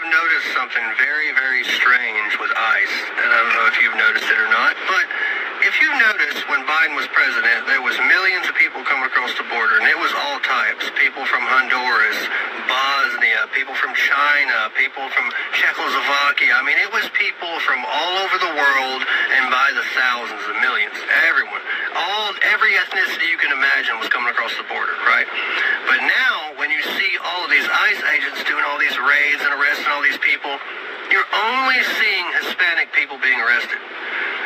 noticed something very, very strange with ICE, and I don't know if you've noticed it or not, but if you noticed when Biden was president, there was millions of people coming across the border, and it was all types. People from Honduras, Bosnia, people from China, people from Czechoslovakia. I mean, it was people from all over the world, and by the thousands and millions. Everyone. Every ethnicity you can imagine was coming across the border, right? But now, when you see all of these ICE agents doing all these raids and arresting all these people, you're only seeing Hispanic people being arrested.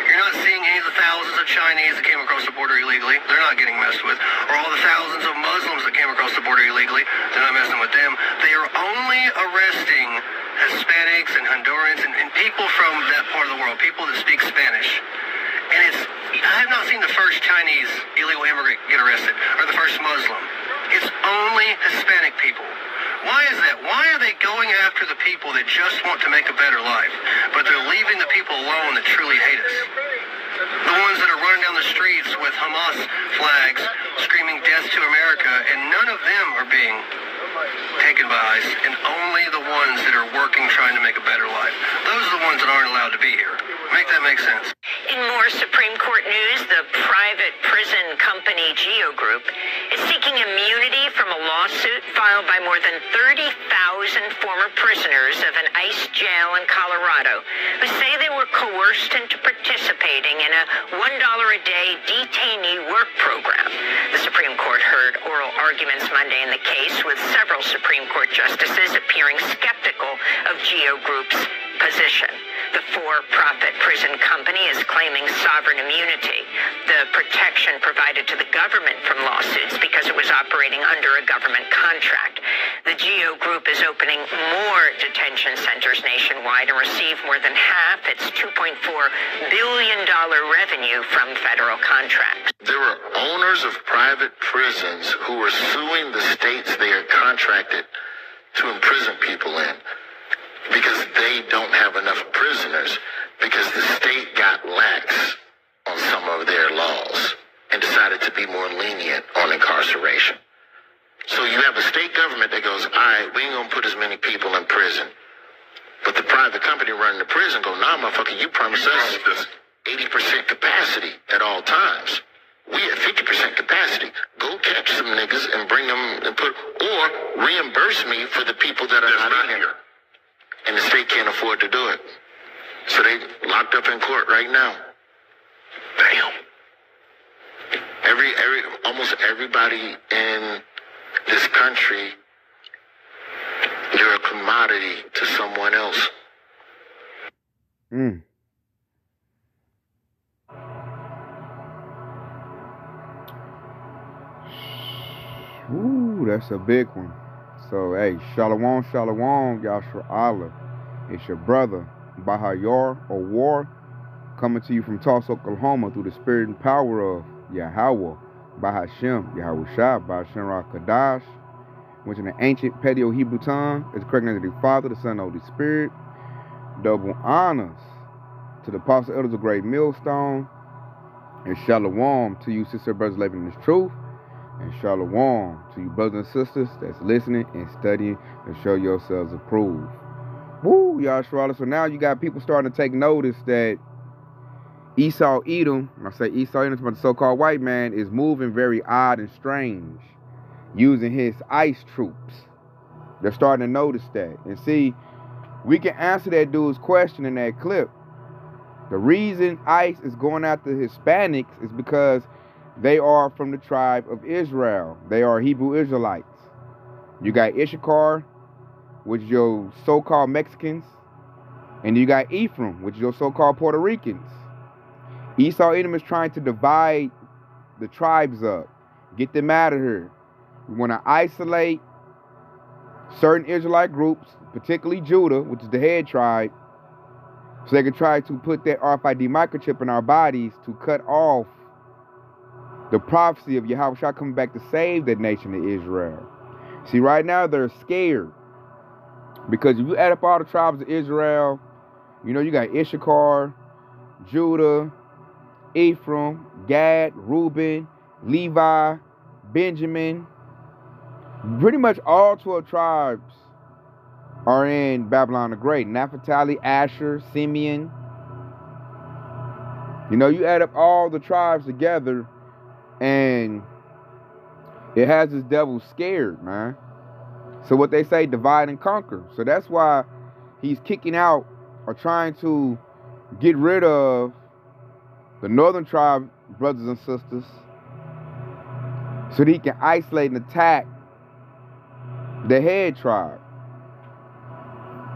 You're not seeing any of the thousands of Chinese that came across the border illegally. They're not getting messed with. Or all the thousands of Muslims that came across the border illegally. They're not messing with them. They are only arresting Hispanics and Hondurans and people from that part of the world, people that speak Spanish. And I have not seen the first Chinese illegal immigrant get arrested, or the first Muslim. It's only Hispanic people. Why is that? Why are they going after the people that just want to make a better life, but they're leaving the people alone that truly hate us? The ones that are running down the streets with Hamas flags, screaming death to America, and none of them are being taken by ICE, and only the ones that are working, trying to make a better life. Those are the ones that aren't allowed to be here. Make that make sense. In more Supreme Court news, the private prison company Geo Group is seeking immunity from a lawsuit filed by more than 30,000 former prisoners of an ICE jail in Colorado who say they were coerced into participating in a $1 a day detainee work program. The Supreme Court heard oral arguments Monday in the case, with several Supreme Court justices appearing skeptical of Geo Group's position. The for-profit prison company is claiming sovereign immunity, the protection provided to the government from lawsuits because it was operating under a government contract. The Geo Group is opening more detention centers nationwide and received more than half its $2.4 billion revenue from federal contracts. There are owners of private prisons who are suing the states they are contracted to imprison people in, because they don't have enough prisoners, because the state got lax on some of their laws and decided to be more lenient on incarceration. So you have a state government that goes, all right, we ain't gonna put as many people in prison. But the private company running the prison go, nah, motherfucker, you promised us 80% capacity at all times. We at 50% capacity. Go catch some niggas and bring them and or reimburse me for the people that are not in here. And the state can't afford to do it. So they locked up in court right now. Damn. Almost everybody in this country, you're a commodity to someone else. Ooh, that's a big one. So, hey, Shalom, Shalom, Yashua Allah. It's your brother, Bahayor, or War, coming to you from Tulsa, Oklahoma, through the spirit and power of Yahweh, Bahashem, Yahweh Shah, Bahashem Ra Kadash, which in the ancient Paleo-Hebrew tongue is correct name of the Father, the Son, and the Holy Spirit. Double honors to the apostle elders of Great Millstone, and Shalom to you, sister brothers living in this truth. And Shalom to you brothers and sisters that's listening and studying and show yourselves approved. Woo, Yahshua. So now you got people starting to take notice that Esau Edom, when I say Esau Edom, but the so-called white man, is moving very odd and strange, using his ICE troops. They're starting to notice that. And see, we can answer that dude's question in that clip. The reason ICE is going after Hispanics is because they are from the tribe of Israel. They are Hebrew Israelites. You got Issachar, which is your so-called Mexicans. And you got Ephraim, which is your so-called Puerto Ricans. Esau Edom is trying to divide the tribes up. Get them out of here. We want to isolate certain Israelite groups, particularly Judah, which is the head tribe, so they can try to put that RFID microchip in our bodies to cut off the prophecy of Yahweh coming back to save that nation of Israel. See, right now they're scared. Because if you add up all the tribes of Israel, you know, you got Issachar, Judah, Ephraim, Gad, Reuben, Levi, Benjamin. Pretty much all 12 tribes are in Babylon the Great. Naphtali, Asher, Simeon. You know, you add up all the tribes together, and it has this devil scared, man. So what they say, divide and conquer. So that's why he's kicking out or trying to get rid of the northern tribe brothers and sisters so that he can isolate and attack the head tribe.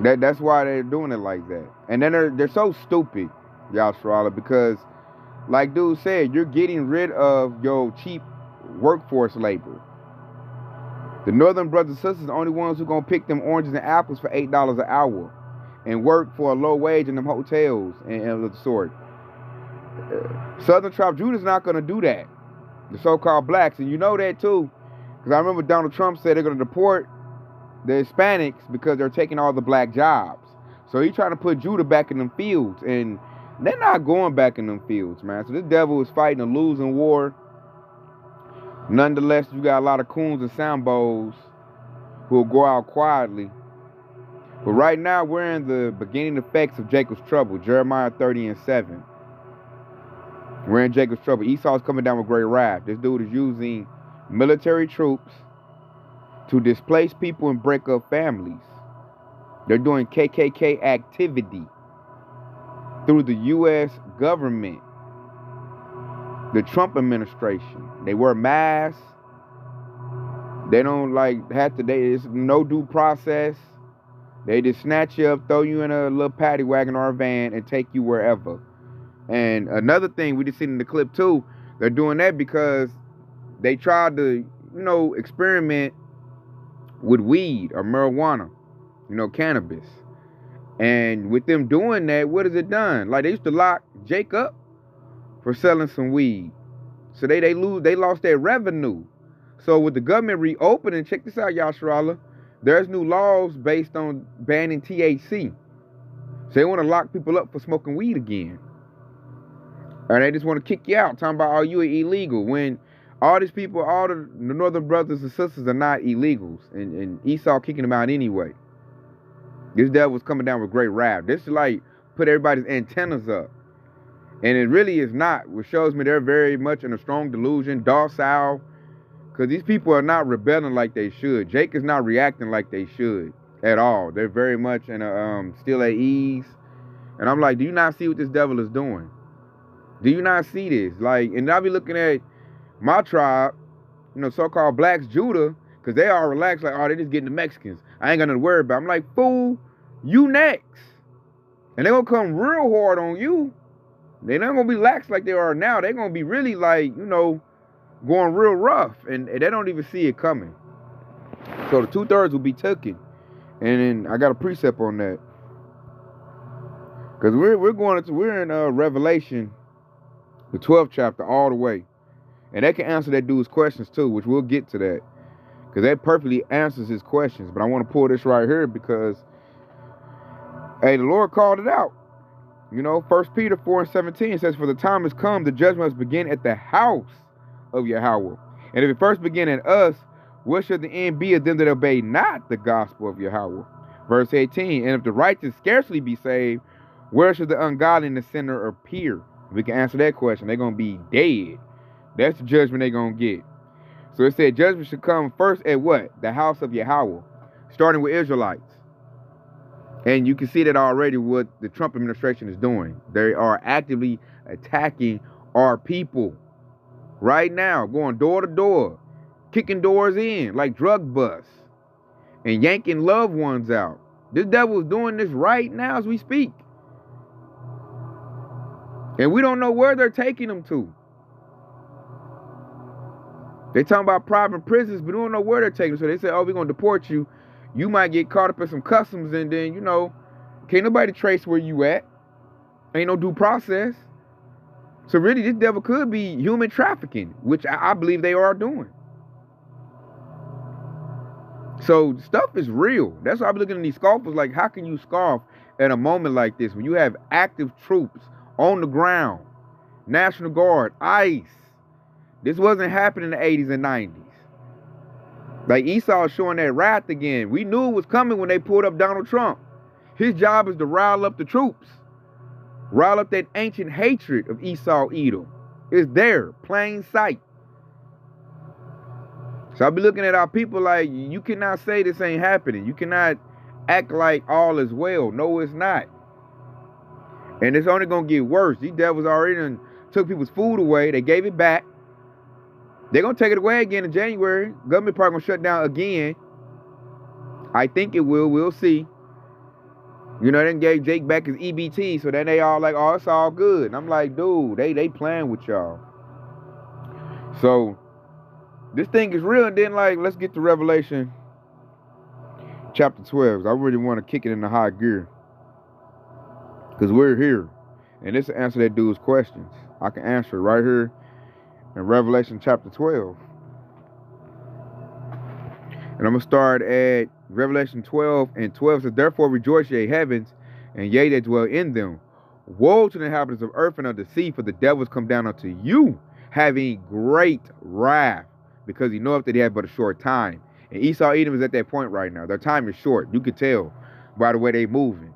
That's why they're doing it like that. And then they're so stupid, Yashrala, because like dude said, you're getting rid of your cheap workforce labor. The northern brothers and sisters are the only ones who gonna pick them oranges and apples for $8 an hour and work for a low wage in them hotels and of the sort. Southern tribe Judah's not gonna do that. The so-called blacks, and you know that too, because I remember Donald Trump said they're gonna deport the Hispanics because they're taking all the black jobs. So he's trying to put Judah back in them fields, and they're not going back in them fields, man. So this devil is fighting a losing war. Nonetheless, you got a lot of coons and sambos who will go out quietly. But right now, we're in the beginning effects of Jacob's trouble. Jeremiah 30:7. We're in Jacob's trouble. Esau's coming down with great wrath. This dude is using military troops to displace people and break up families. They're doing KKK activity through the U.S. government, the Trump administration. They wear masks. They don't it's no due process. They just snatch you up, throw you in a little paddy wagon or a van, and take you wherever. And another thing we just seen in the clip too, they're doing that because they tried to, experiment with weed or marijuana, cannabis. And with them doing that, what has it done? Like, they used to lock Jake up for selling some weed. So they lost their revenue. So with the government reopening, check this out, Yashrala, there's new laws based on banning THC. So they want to lock people up for smoking weed again. And they just want to kick you out, talking about, you are illegal. When all these people, all the northern brothers and sisters are not illegals. And Esau kicking them out anyway. This devil's coming down with great wrath. This is like put everybody's antennas up. And it really is not. Which shows me they're very much in a strong delusion, docile. Because these people are not rebelling like they should. Jake is not reacting like they should at all. They're very much in a still at ease. And I'm like, do you not see what this devil is doing? Do you not see this? Like, and I'll be looking at my tribe, so-called blacks, Judah, because they are relaxed, like, they're just getting the Mexicans. I ain't got nothing to worry about. I'm like, fool, you next. And they're going to come real hard on you. They're not going to be lax like they are now. They're going to be really like, going real rough. And they don't even see it coming. So the 2/3 will be taken. And then I got a precept on that. Because we're in Revelation, the 12th chapter, all the way. And they can answer that dude's questions too, which we'll get to that. Because that perfectly answers his questions. But I want to pull this right here because, the Lord called it out. 1 Peter 4:17 says, for the time has come, the judgment must begin at the house of Yahweh. And if it first begin at us, what should the end be of them that obey not the gospel of Yahweh? Verse 18, and if the righteous scarcely be saved, where should the ungodly and the sinner appear? We can answer that question. They're going to be dead. That's the judgment they're going to get. So it said judgment should come first at what? The house of Yahweh, starting with Israelites. And you can see that already what the Trump administration is doing. They are actively attacking our people right now, going door to door, kicking doors in like drug busts, and yanking loved ones out. This devil is doing this right now as we speak. And we don't know where they're taking them to. They talking about private prisons, but we don't know where they're taking them. So they say, we're going to deport you. You might get caught up in some customs, and then, can't nobody trace where you at. Ain't no due process. So really, this devil could be human trafficking, which I believe they are doing. So stuff is real. That's why I'm looking at these scoffers like, how can you scoff at a moment like this when you have active troops on the ground, National Guard, ICE? This wasn't happening in the 80s and 90s. Like Esau showing that wrath again. We knew it was coming when they pulled up Donald Trump. His job is to rile up the troops. Rile up that ancient hatred of Esau Edom. It's there, plain sight. So I be looking at our people like, you cannot say this ain't happening. You cannot act like all is well. No, it's not. And it's only going to get worse. These devils already done took people's food away. They gave it back. They're going to take it away again in January. Government probably going to shut down again. I think it will. We'll see. You know, they gave Jake back his EBT, so then they all like, oh, it's all good. And I'm like, dude, they playing with y'all. So this thing is real. And then, like, let's get to Revelation chapter 12. I really want to kick it into high gear, because we're here. And this will answer that dude's questions. I can answer it right here in Revelation chapter 12. And I'm going to start at Revelation 12 and 12 says, therefore rejoice, ye heavens, and ye that dwell in them. Woe to the inhabitants of earth and of the sea, for the devils come down unto you, having great wrath, because he knoweth that he had but a short time. And Esau Edom is at that point right now. Their time is short. You could tell by the way they moving.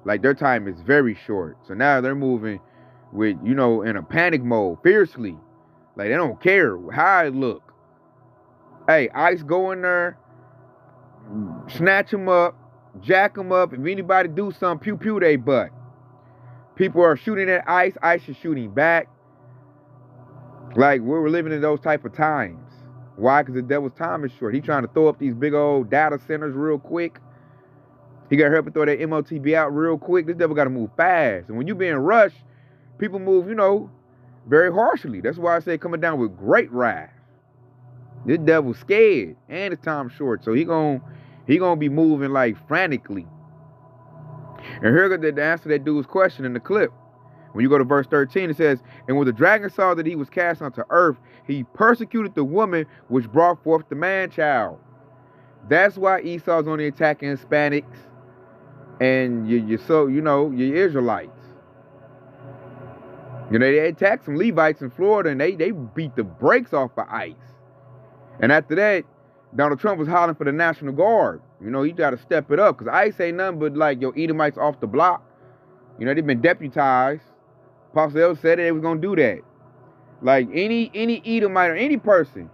Like, their time is very short. So now they're moving with, you know, in a panic mode, fiercely. Like, they don't care how it look. Hey, ICE go in there, snatch them up, jack them up. If anybody do something, pew pew they butt. People are shooting at ICE. ICE is shooting back. Like, we're living in those type of times. Why? Because the devil's time is short. He trying to throw up these big old data centers real quick. He got to help throw that MOTB out real quick. This devil got to move fast. And when you being rushed, people move, you know, very harshly. That's why I say coming down with great wrath. This devil's scared, and his time short, so he gonna be moving like frantically. And here the answer to that dude's question in the clip. When you go to verse 13, it says, and when the dragon saw that he was cast onto earth, he persecuted the woman which brought forth the man-child. That's why Esau's only attacking Hispanics and your Israelites. You know, they attacked some Levites in Florida, and they beat the brakes off of ICE. And after that, Donald Trump was hollering for the National Guard. You know, he got to step it up, because ICE ain't nothing but like your Edomites off the block. You know, they've been deputized. Apostle L said they was going to do that. Like any Edomite or any person,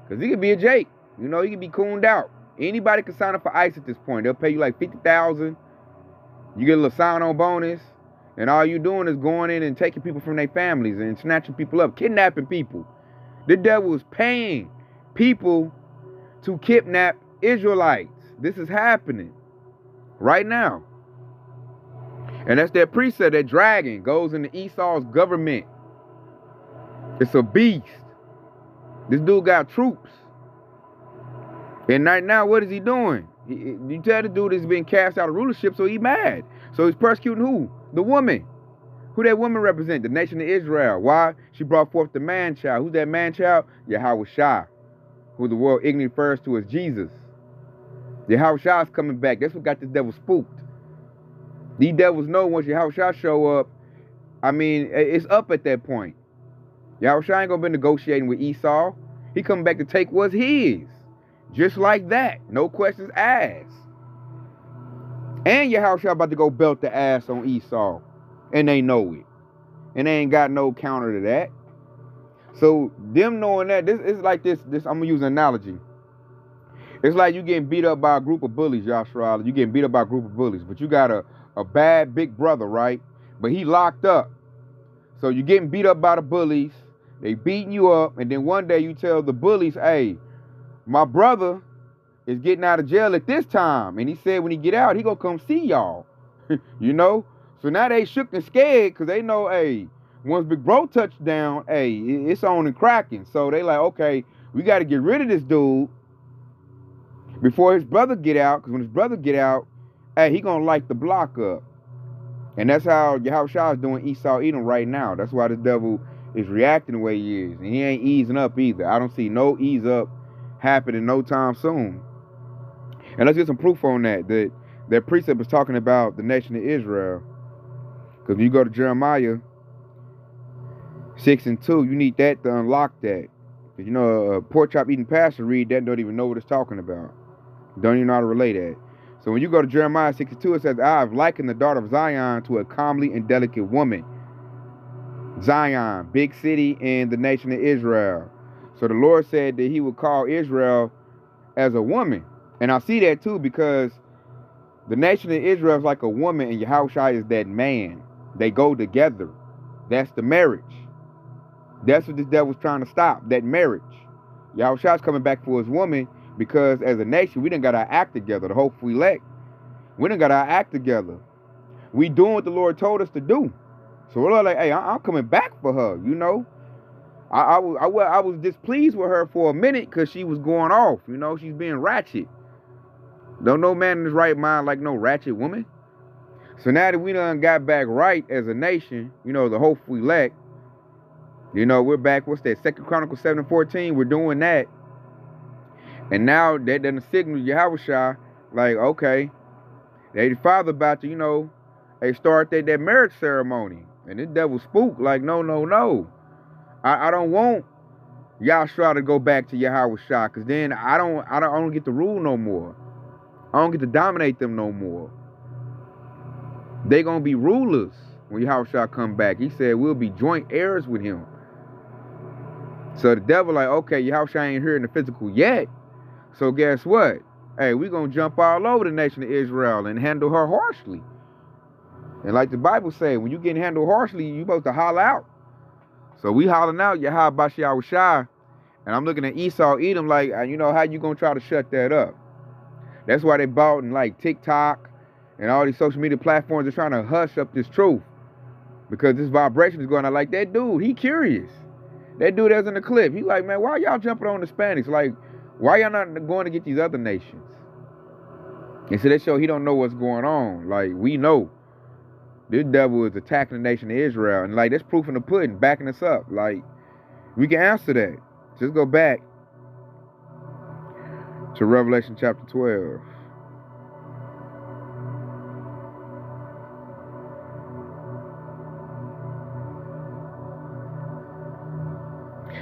because he could be a Jake. You know, he could be cooned out. Anybody can sign up for ICE at this point. They'll pay you like $50,000. You get a little sign-on bonus. And all you doing is going in and taking people from their families and snatching people up, kidnapping people. The devil is paying people to kidnap Israelites. This is happening right now. And that's that precept, that dragon goes into Esau's government. It's a beast. This dude got troops. And right now, what is he doing? You tell the dude he's been cast out of rulership, so he's mad. So he's persecuting who? The woman. Who that woman represent? The nation of Israel. Why? She brought forth the man-child. Who's that man-child? Yahweh, who the world ignorantly refers to as Jesus. Yahweh is coming back. That's what got this devil spooked. These devils know once Yahweh show up, I mean, it's up at that point. Yahweh ain't gonna be negotiating with Esau. He coming back to take what's his. Just like that. No questions asked. And Yahweh about to go belt the ass on Esau. And they know it. And they ain't got no counter to that. So them knowing that, this is like this, I'm gonna use an analogy. It's like you getting beat up by a group of bullies, Joshua. You getting beat up by a group of bullies, but you got a bad big brother, right? But he locked up. So you getting beat up by the bullies, they beating you up, and then one day you tell the bullies, hey, my brother is getting out of jail at this time. And he said when he get out, he gonna come see y'all. You know? So now they shook and scared, because they know, hey, once Big Bro touched down, hey, it's on and cracking. So they like, okay, we got to get rid of this dude before his brother get out, because when his brother get out, hey, he going to light the block up. And that's how Yahweh is doing Esau Edom right now. That's why the devil is reacting the way he is. And he ain't easing up either. I don't see no ease up happening no time soon. And let's get some proof on that. That precept is talking about the nation of Israel. Because when you go to Jeremiah 6 and 2, you need that to unlock that. 'Cause you know, a pork chop eating pastor read that, don't even know what it's talking about. Don't even know how to relate that. So when you go to Jeremiah 62, it says, I have likened the daughter of Zion to a comely and delicate woman. Zion, big city in the nation of Israel. So the Lord said that he would call Israel as a woman. And I see that too, because the nation of Israel is like a woman and Yahushua is that man. They go together. That's the marriage. That's what this devil's trying to stop, that marriage. Yahushua's coming back for his woman because as a nation, we done got our act together, the hopeful elect. We done got our act together. We doing what the Lord told us to do. So we're like, hey, I'm coming back for her, you know. I was displeased with her for a minute because she was going off, you know. She's being ratchet. Don't no man in his right mind like no ratchet woman. So now that we done got back right as a nation, you know, the hopeful elect, you know, we're back, what's that, 2 Chronicles 7:14, we're doing that. And now that done signal Yahushua, like, okay, they father about to, you know, they start that marriage ceremony. And this devil spook, like, no. I don't want Yahshua to go back to Yahushua, because then I don't get to rule no more. I don't get to dominate them no more. They gonna be rulers when Yahushua come back. He said we'll be joint heirs with him. So the devil like, okay, Yahushua ain't here in the physical yet. So guess what? Hey, we gonna jump all over the nation of Israel and handle her harshly. And like the Bible say, when you get handled harshly, you supposed to holler out. So we hollering out, Yahushua, and I'm looking at Esau, Edom, like, you know, how you gonna try to shut that up? That's why they bought in like TikTok and all these social media platforms are trying to hush up this truth. Because this vibration is going on. Like, that dude, he curious. That dude that's in the clip, he like, man, why y'all jumping on the Hispanics? Like, why y'all not going to get these other nations? And so that show he don't know what's going on. Like, we know this devil is attacking the nation of Israel. And like, that's proof in the pudding, backing us up. Like, we can answer that. Just go back to Revelation chapter 12.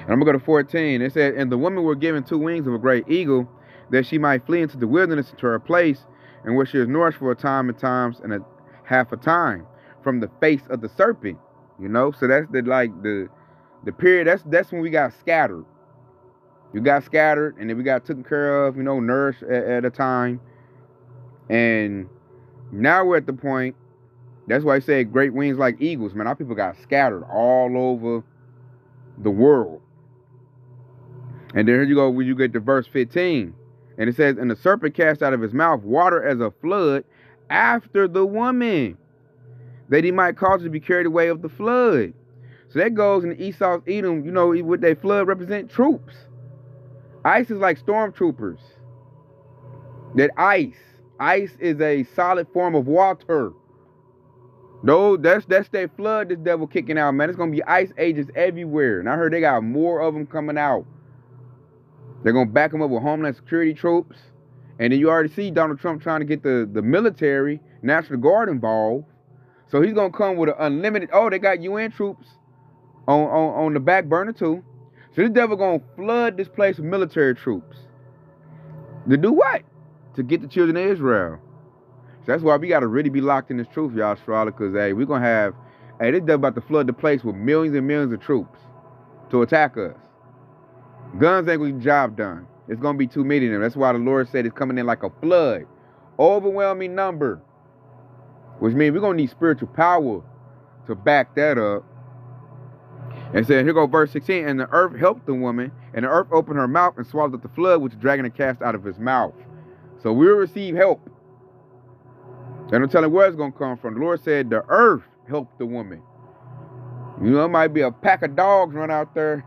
And I'm going to go to 14. It said, and the women were given 2 wings of a great eagle, that she might flee into the wilderness into her place, and where she is nourished for a time and times and a half a time from the face of the serpent. You know, so that's the period. That's when we got scattered. You got scattered, and then we got taken care of, you know, nourished at a time. And now we're at the point, that's why I say great wings like eagles, man. Our people got scattered all over the world. And then here you go, when you get to verse 15. And it says, and the serpent cast out of his mouth water as a flood after the woman, that he might cause her to be carried away of the flood. So that goes in Esau's Edom, you know, with their flood represent troops. Ice is like stormtroopers. That ice is a solid form of water. No, that's that flood this devil kicking out, man. It's going to be ice agents everywhere. And I heard they got more of them coming out. They're going to back them up with Homeland Security troops. And then you already see Donald Trump trying to get the military, National Guard involved. So he's going to come with an unlimited, oh, they got UN troops on the back burner too. So this devil going to flood this place with military troops. To do what? To get the children of Israel. So that's why we got to really be locked in this truth, y'all, because, hey, we're going to have, hey, this devil about to flood the place with millions and millions of troops to attack us. Guns ain't going to get the job done. It's going to be too many of them. That's why the Lord said it's coming in like a flood. Overwhelming number. Which means we're going to need spiritual power to back that up. And said, here go verse 16. And the earth helped the woman, and the earth opened her mouth and swallowed up the flood which the dragon had cast out of his mouth. So we'll receive help. And I'm telling you where it's going to come from. The Lord said the earth helped the woman. You know, it might be a pack of dogs run out there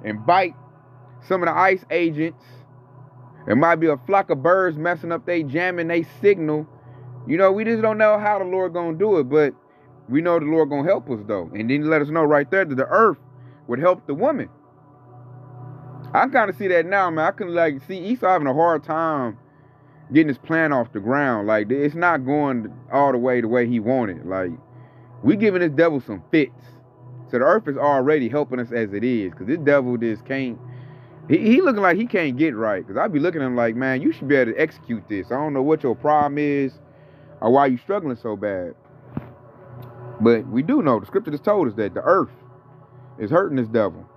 and bite some of the ICE agents. It might be a flock of birds messing up, they jamming, they signal. You know, we just don't know how the Lord going to do it, but we know the Lord going to help us, though. And then let us know right there that the earth would help the woman. I kind of see that now, man. I can, like, see Esau having a hard time getting his plan off the ground. Like, it's not going all the way he wanted. Like, we giving this devil some fits. So the earth is already helping us as it is. Because this devil just can't, He looking like he can't get right. Because I be looking at him like, man, you should be able to execute this. I don't know what your problem is or why you struggling so bad. But we do know, the scripture just told us that the earth is hurting this devil.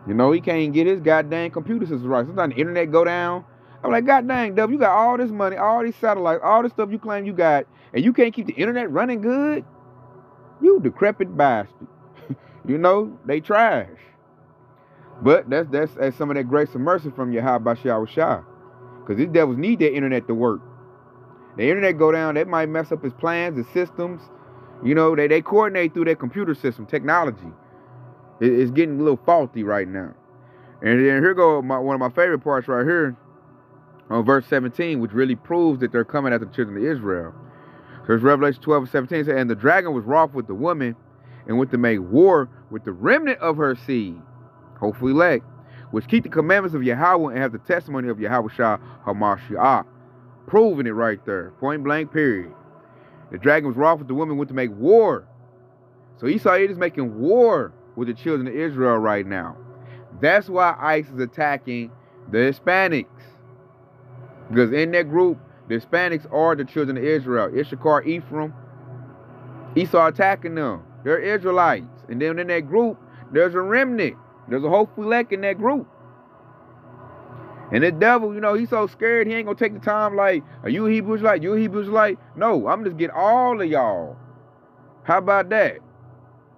You know, he can't get his goddamn computer system right. Sometimes the internet go down. I'm like, god dang, devil, you got all this money, all these satellites, all this stuff you claim you got, and you can't keep the internet running good? You decrepit bastard. You know, they trash. But that's some of that grace and mercy from Yahweh Shah. Because these devils need their internet to work. The internet go down, that might mess up his plans, his systems. You know, they coordinate through their computer system, technology. It's getting a little faulty right now. And then here go one of my favorite parts right here on verse 17, which really proves that they're coming at the children of Israel. So it's Revelation 12:17 says, and the dragon was wroth with the woman and went to make war with the remnant of her seed, hopefully elect, which keep the commandments of Yahweh and have the testimony of Yahweh Shah HaMashiach. Proving it right there. Point blank, period. The dragon was wroth with the woman, went to make war. So Esau is making war with the children of Israel right now. That's why ICE is attacking the Hispanics. Because in that group, the Hispanics are the children of Israel. Issachar, Ephraim, Esau attacking them. They're Israelites. And then in that group, there's a remnant. There's a hopeful elect in that group. And the devil, you know, he's so scared, he ain't going to take the time like, are you a Hebrew Israelite? You a Hebrew Israelite? No, I'm just getting all of y'all. How about that?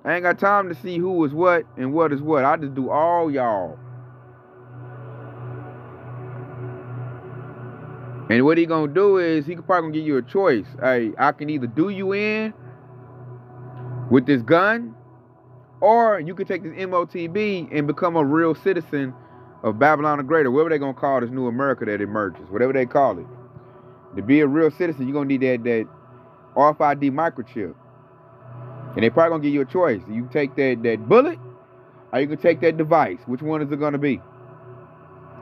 I ain't got time to see who is what and what is what. I just do all y'all. And what he gonna do is he probably gonna give you a choice. Hey, I can either do you in with this gun, or you can take this MOTB and become a real citizen of Babylon the Great, or whatever they're gonna call this new America that emerges, whatever they call it. To be a real citizen, you're gonna need that RFID microchip. And they probably gonna give you a choice. You take that bullet, or you can take that device. Which one is it gonna be?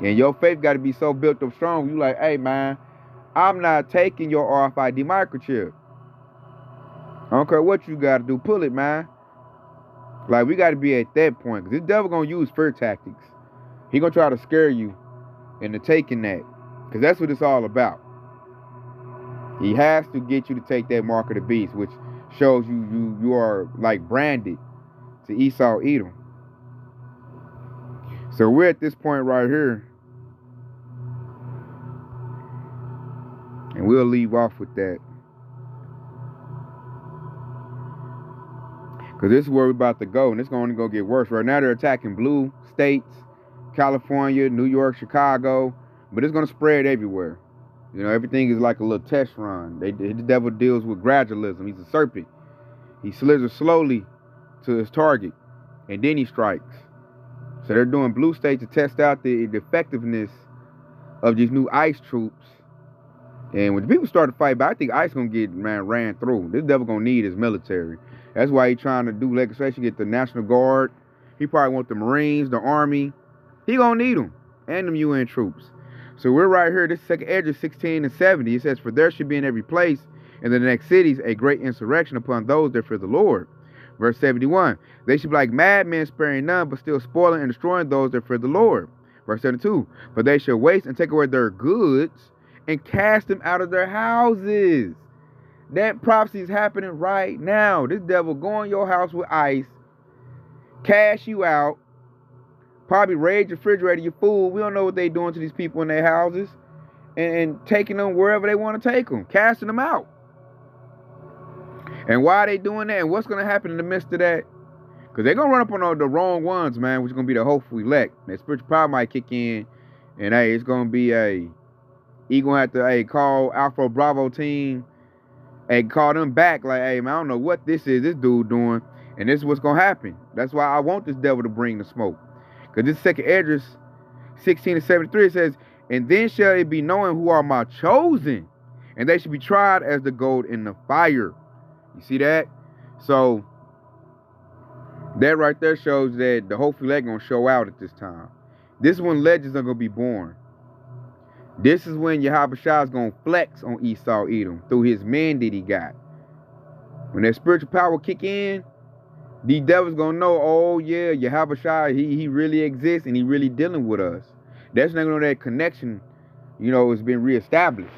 And your faith got to be so built up strong. You like, hey man, I'm not taking your RFID microchip. I don't care what you got to do. Pull it, man. Like, we got to be at that point. Because this devil going to use fear tactics. He going to try to scare you into taking that. Because that's what it's all about. He has to get you to take that mark of the beast, which shows you are like branded to Esau, Edom. So we're at this point right here. And we'll leave off with that. Because this is where we're about to go. And it's going to go get worse. Right now they're attacking blue states, California, New York, Chicago. But it's going to spread everywhere. You know, everything is like a little test run. The devil deals with gradualism. He's a serpent. He slithers slowly to his target. And then he strikes. So they're doing blue states to test out the effectiveness of these new ICE troops. And when the people start to fight back, I think ICE gonna get ran through. This devil gonna need his military. That's why he's trying to do legislation, get the National Guard. He probably want the Marines, the Army. He gonna need them and them UN troops. So we're right here. This second Esdras 16 and 70. It says, "For there should be in every place in the next cities a great insurrection upon those that fear the Lord." Verse 71. "They should be like madmen, sparing none, but still spoiling and destroying those that fear the Lord." Verse 72. "For they shall waste and take away their goods and cast them out of their houses." That prophecy is happening right now. This devil go in your house with ICE, cash you out, probably raid your refrigerator, your food. We don't know what they doing to these people in their houses, and taking them wherever they want to take them, casting them out. And why are they doing that? And what's going to happen in the midst of that? Because they're going to run up on the wrong ones, man, which is going to be the hopeful elect. That spiritual power might kick in, and hey, it's going to be he going to have to call Alpha Bravo team and call them back like, hey, man, I don't know what this dude doing, and this is what's going to happen. That's why I want this devil to bring the smoke. Because this second Esdras 16 and 73, it says, "And then shall it be known who are my chosen, and they shall be tried as the gold in the fire." You see that? So that right there shows that the hopeful elect going to show out at this time. This is when legends are going to be born. This is when Yahweh Shah is going to flex on Esau Edom through his men that he got. When that spiritual power kick in, These devils gonna know, oh yeah, Yahushua, he really exists and he really dealing with us. That's not gonna know that connection, has been reestablished.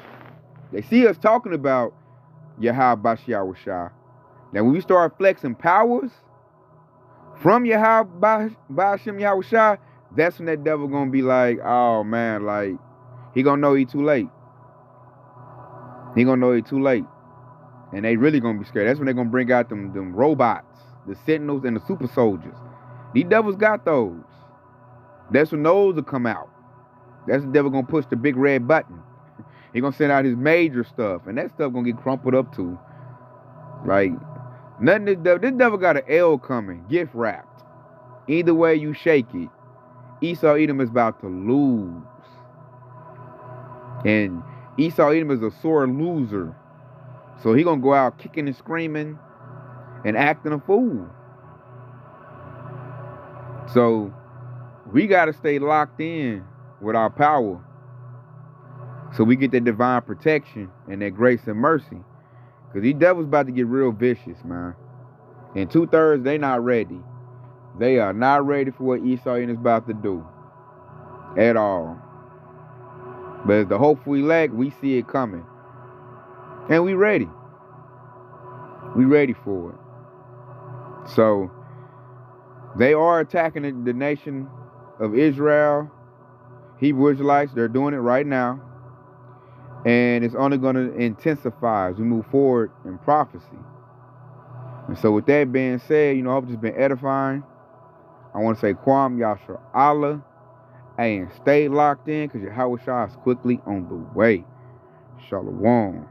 They see us talking about Yahushua. Now when we start flexing powers from Yahushua, that's when that devil gonna be like, oh man, like he gonna know he too late. He gonna know he too late. And they really gonna be scared. That's when they gonna bring out them robots, the sentinels and the super soldiers. These devils got those. That's when those will come out. That's the devil gonna push the big red button. He gonna send out his major stuff, and that stuff gonna get crumpled up too. Like nothing. This devil got an L coming, gift wrapped. Either way you shake it, Esau Edom is about to lose, and Esau Edom is a sore loser. So he gonna go out kicking and screaming and acting a fool. So we gotta stay locked in with our power so we get that divine protection and that grace and mercy. Because these devils about to get real vicious, man. And 2/3, they not ready. They are not ready for what Esau is about to do. At all. But as the hopeful elect, we see it coming. And we ready. We ready for it. So, they are attacking the nation of Israel. Hebrew Israelites, they're doing it right now. And it's only going to intensify as we move forward in prophecy. And so with that being said, I hope this has been edifying. I want to say Kwam Yasha Allah. And stay locked in because Yahushua is quickly on the way. Shalom.